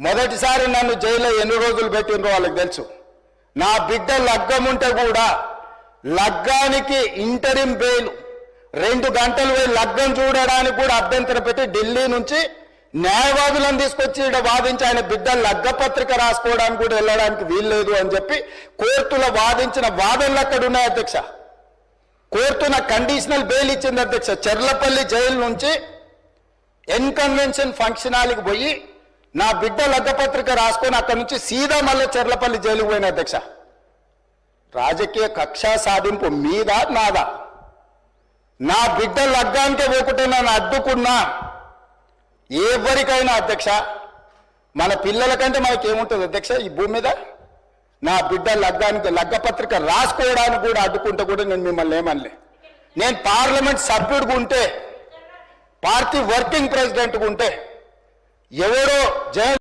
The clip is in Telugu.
మొదటిసారి నన్ను జైల్లో ఎన్ని రోజులు పెట్టినరో వాళ్ళకి తెలుసు. నా బిడ్డ లగ్గం ఉంటే కూడా లగ్గానికి ఇంటరిం బెయిల్ 2 గంటలు పోయి లగ్గం చూడడానికి కూడా అభ్యంతరం పెట్టి ఢిల్లీ నుంచి న్యాయవాదులను తీసుకొచ్చి ఇక్కడ వాదించి ఆయన బిడ్డ లగ్గపత్రిక రాసుకోవడానికి కూడా వెళ్ళడానికి వీల్లేదు అని చెప్పి కోర్టులో వాదించిన వాదనలు అక్కడ ఉన్నాయి అధ్యక్ష. కోర్టున కండిషనల్ బెయిల్ ఇచ్చింది అధ్యక్ష. చెర్లపల్లి జైలు నుంచి ఎన్కన్వెన్షన్ ఫంక్షన్ హాల్కి పోయి నా బిడ్డ లగ్గపత్రిక రాసుకొని అక్కడి నుంచి సీదా మళ్ళీ చెర్లపల్లి జైలుకు పోయిన అధ్యక్ష. రాజకీయ కక్ష సాధింపు మీద నాదా? నా బిడ్డ లగ్గానికే పోకుంటే నన్ను అడ్డుకున్నా ఎవరికైనా అధ్యక్ష, మన పిల్లల కంటే మనకేముంటుంది అధ్యక్ష ఈ భూమి మీద? నా బిడ్డ లగ్గానికి లగ్గపత్రిక రాసుకోవడానికి కూడా అడ్డుకుంటే కూడా నేను మిమ్మల్ని ఏమనలే. నేను పార్లమెంట్ సభ్యుడిగా ఉంటే, పార్టీ వర్కింగ్ ప్రెసిడెంట్గా ఉంటే ఎవరో జయ